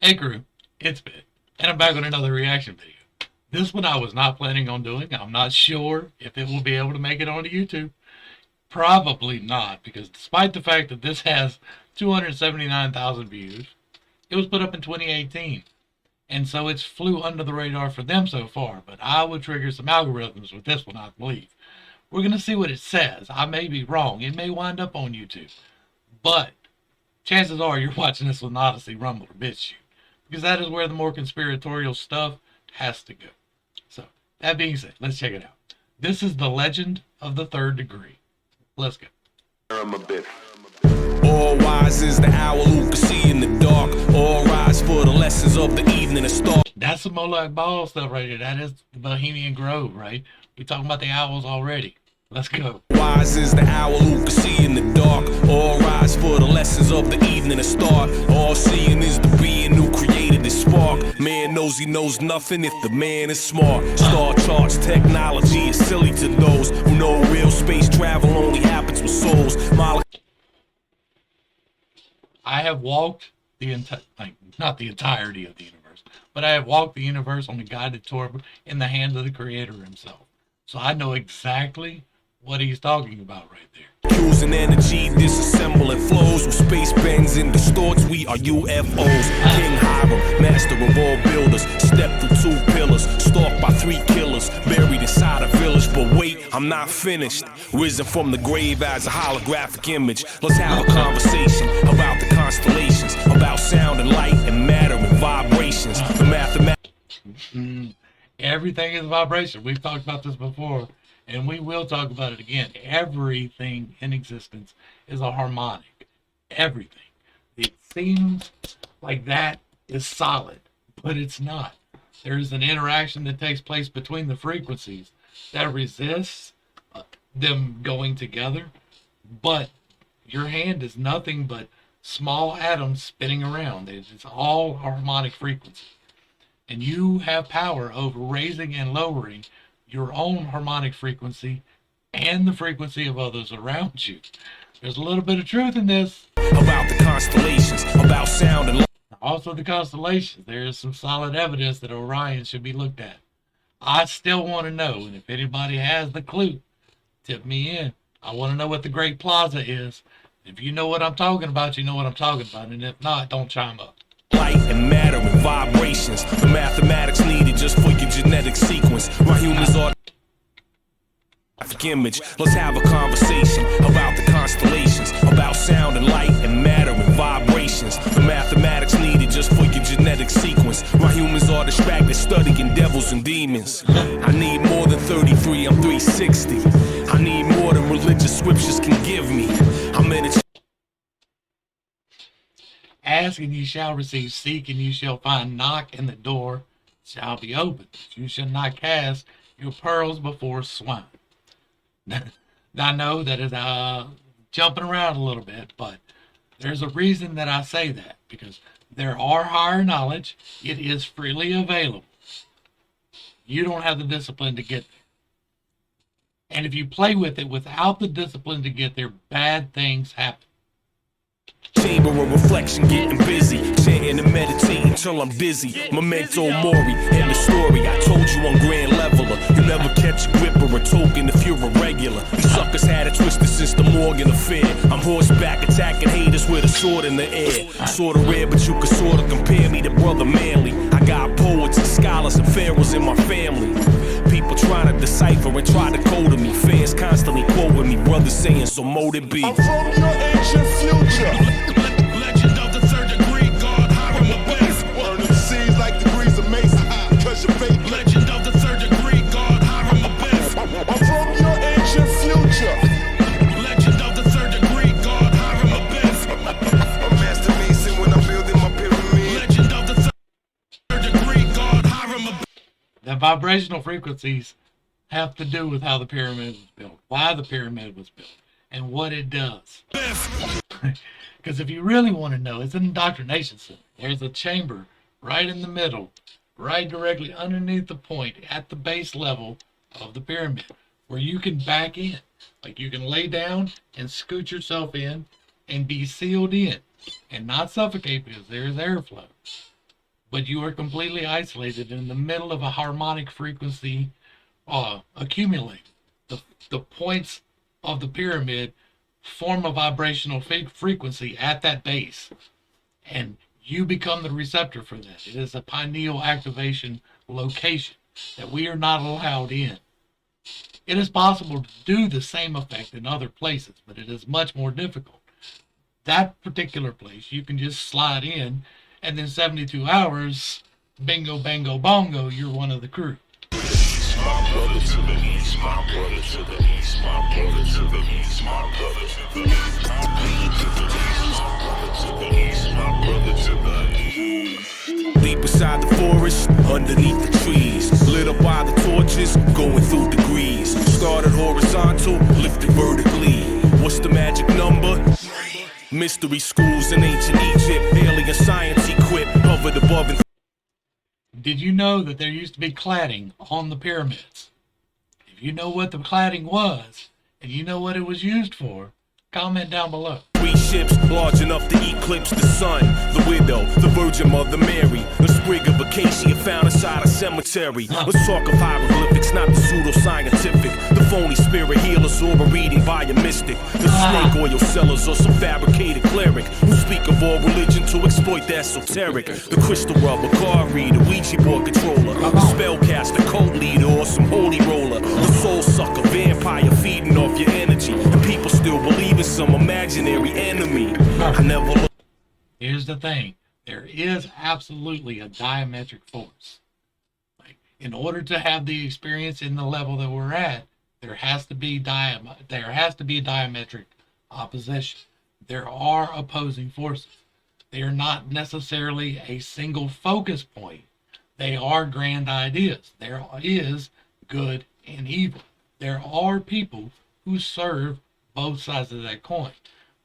Hey crew, it's Ben, and I'm back with another reaction video. This one I was not planning on doing. I'm not sure if it will be able to make it onto YouTube. Probably not, because despite the fact that this has 279,000 views, it was put up in 2018. And so it's flew under the radar for them so far, but I would trigger some algorithms with this one, I believe. We're going to see what it says. I may be wrong. It may wind up on YouTube. But chances are you're watching this on Odyssey, Rumble, or BitChute, because that is where the more conspiratorial stuff has to go. So, that being said, let's check it out. This is The Legend of the Third Degree. Let's go. I'm a bit. All wise is the owl who can see in the dark. All rise for the lessons of the evening and start. That's some Moloch Ball stuff right here. That is the Bohemian Grove, right? We're talking about the owls already. Let's go. Wise is the owl who can see in the dark. All rise for the lessons of the evening and start. All seeing is the being who created this spark. Man knows he knows nothing if the man is smart. Star Charts technology is silly to those who know real space travel only happens with souls. I have walked the not the entirety of the universe, but I have walked the universe on a guided tour in the hand of the creator himself. So I know exactly what he's talking about right there. Using energy, disassembling flows with space bends and distorts. We are UFOs. King Hiram, master of all builders. Step through 2 pillars, stalked by 3 killers. Buried inside a village, but wait, I'm not finished. Risen from the grave as a holographic image. Let's have a conversation about the constellations, about sound and light and matter and vibrations. The mathematics. Everything is vibration. We've talked about this before, and we will talk about it again. Everything in existence is a harmonic. Everything. It seems like that is solid, but it's not. There's an interaction that takes place between the frequencies that resists them going together, but your hand is nothing but small atoms spinning around. It's all harmonic frequency. And you have power over raising and lowering your own harmonic frequency and the frequency of others around you. There's a little bit of truth in this. About the constellations, about sound and light. Also the constellations. There is some solid evidence that Orion should be looked at. I still want to know, and if anybody has the clue, tip me in. I want to know what the Great Plaza is. If you know what I'm talking about, you know what I'm talking about. And if not, don't chime up. Light and matter and vibrations. The mathematics needed just for your genetic sequence. My humans are image. Let's have a conversation about the constellations, about sound and light and matter and vibrations. The mathematics needed just for your genetic sequence. My humans are distracted studying devils and demons. I need more than 33, I'm 360. I need more than religious scriptures can give me. I'm in a Ask and you shall receive, seek and you shall find, knock and the door shall be opened. You shall not cast your pearls before swine. I know that is jumping around a little bit, but there's a reason that I say that, because there are higher knowledge. It is freely available. You don't have the discipline to get there. And if you play with it without the discipline to get there, bad things happen. chamber of reflection, getting busy, chanting and meditating till I'm dizzy. Memento mori, end the story. I told you I'm grand leveler. You never catch a grip or a token if you're a regular. These suckers had it twisted since the Morgan affair. I'm horseback attacking haters with a sword in the air. Sorta rare, but you can sorta compare me to Brother Manly. I got poets and scholars and pharaohs in my family. People trying to decipher and try to code me. Fans constantly quoting me, brothers saying, so mote it be. I'm from your ancient future. Legend of the third degree, God, Hiram the best. Burning the seas like degrees of Mason. Cause your fate. Legend of the third degree, God, Hiram the best. I'm from your ancient future. Legend of the third degree, God, Hiram the best. A master mason when I'm building my pyramid. Legend of the third degree, God, Hiram the best. The vibrational frequencies have to do with how the pyramid was built, why the pyramid was built, and what it does. Because if you really want to know, it's an indoctrination center. There's a chamber right in the middle, right directly underneath the point at the base level of the pyramid, where you can back in. Like you can lay down and scoot yourself in and be sealed in and not suffocate because there's airflow. but you are completely isolated in the middle of a harmonic frequency accumulating. The points of the pyramid form a vibrational frequency at that base, and you become the receptor for that. It is a pineal activation location that we are not allowed in. It is possible to do the same effect in other places, but it is much more difficult. That particular place, you can just slide in, and then 72 hours, bingo, bango, bongo, you're one of the crew. My brother to the east, my brother to the east, my brother to the east, my brother to the east, my brother to the east, my brother to the east. Deep inside the forest, underneath the trees, lit up by the torches, going through degrees. Started horizontal, lifted vertically. What's the magic number? Mystery schools in ancient Egypt, alien science equipped, hovered above and Did you know that there used to be cladding on the pyramids? If you know what the cladding was, and you know what it was used for, comment down below. 3 ships large enough to eclipse the sun. The widow, the Virgin Mother Mary, the sprig of acacia found inside a cemetery. Let's talk of hieroglyphics, not the pseudo-scientific. The phony spirit healers or a reading by a mystic. The snake oil sellers or some fabricated cleric who speak of all religion to exploit the esoteric. The crystal rubber, card reader, Ouija board controller, the spellcaster, cult leader, or some holy roller. The soul sucker, vampire feeding off your energy. And people still believe in some imaginary enemy. I never look. Here's the thing. There is absolutely a diametric force. Like, in order to have the experience in the level that we're at, there has to be diametric opposition. There are opposing forces. They are not necessarily a single focus point. They are grand ideas. There is good and evil. There are people who serve both sides of that coin.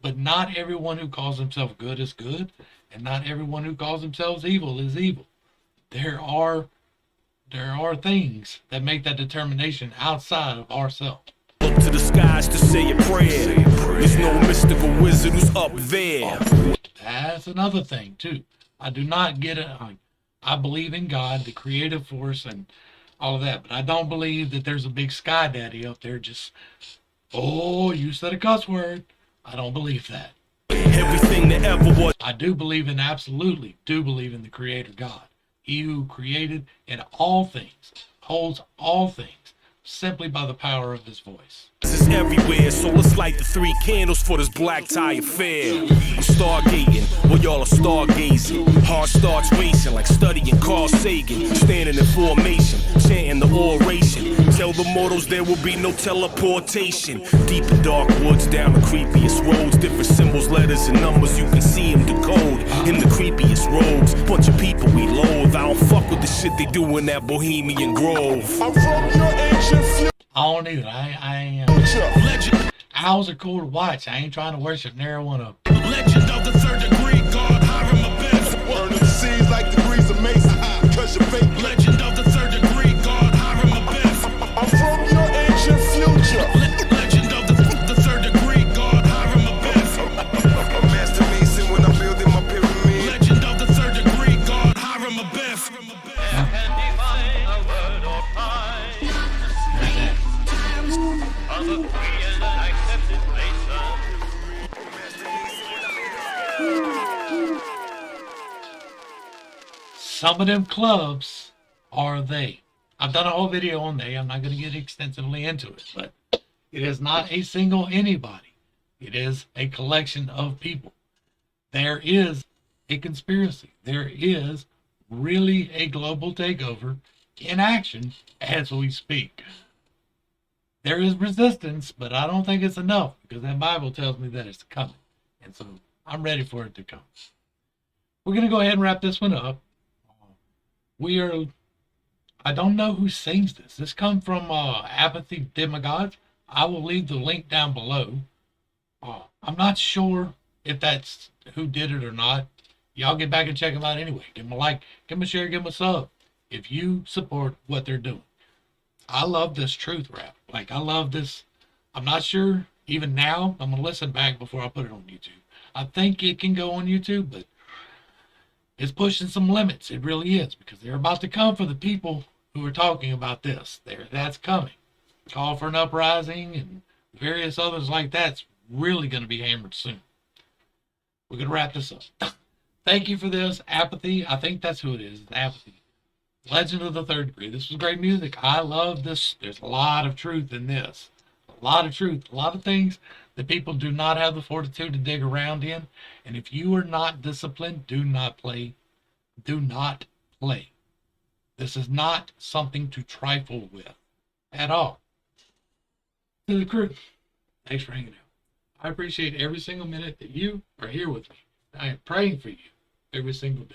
But not everyone who calls himself good is good, and not everyone who calls themselves evil is evil. There are things that make that determination outside of ourselves. Up to the skies to say a prayer. There's no mystical wizard who's up there. That's another thing too. I do not get it. I believe in God, the creative force, and all of that, but I don't believe that there's a big sky daddy up there just, oh, you said a cuss word. I don't believe that. Everything that ever was. I do believe in the creator God. He who created in all things, holds all things, simply by the power of his voice. This is everywhere, so let's light the 3 candles for this black tie affair. I'm stargating, while y'all are stargazing. Heart starts racing like studying Carl Sagan. Standing in formation, chanting the oration. Tell the mortals there will be no teleportation. Deep in dark woods, down the creepiest roads. Different symbols, letters, and numbers, you can see them decode. In the creepiest robes, bunch of people we loathe. I don't fuck with the shit they do in that Bohemian Grove. I'm from your ancient future. I don't either. Owls are cool to watch. I ain't trying to worship near one of them. Legend of the 3rd degree, God, Hiram Abyss. Burning the seas like degrees of Mason. Cause you're fake. Legend of the 3rd degree, God, Hiram Abyss. I'm from your ancient future. Legend of the 3rd degree, God, Hiram Abyss. A master mason when I'm building my pyramid. Legend of the 3rd degree, God, Hiram Abyss. Some of them clubs are they. I've done a whole video on they. I'm not going to get extensively into it, but it is not a single anybody. It is a collection of people. There is a conspiracy. There is really a global takeover in action as we speak. There is resistance, but I don't think it's enough because that Bible tells me that it's coming. And so I'm ready for it to come. We're going to go ahead and wrap this one up. I don't know who sings this. This comes from Apathy, Demigodz. I will leave the link down below. I'm not sure if that's who did it or not. Y'all get back and check them out anyway. Give them a like, give them a share, give them a sub if you support what they're doing. I love this truth rap. Like, I love this. I'm not sure even now. I'm going to listen back before I put it on YouTube. I think it can go on YouTube, but It's pushing some limits. It really is, because they're about to come for the people who are talking about this. That's coming. Call for an uprising and various others like that's really going to be hammered soon. We're going to wrap this up. Thank you for this. Apathy. I think that's who it is. Apathy. Legend of the Third Degree. This was great music. I love this. There's a lot of truth in this. A lot of truth. A lot of things that people do not have the fortitude to dig around in. And if you are not disciplined, do not play. Do not play. This is not something to trifle with at all. To the crew, thanks for hanging out. I appreciate every single minute that you are here with me. I am praying for you every single day.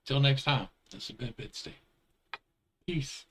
Till next time, this has been Bit State. Peace.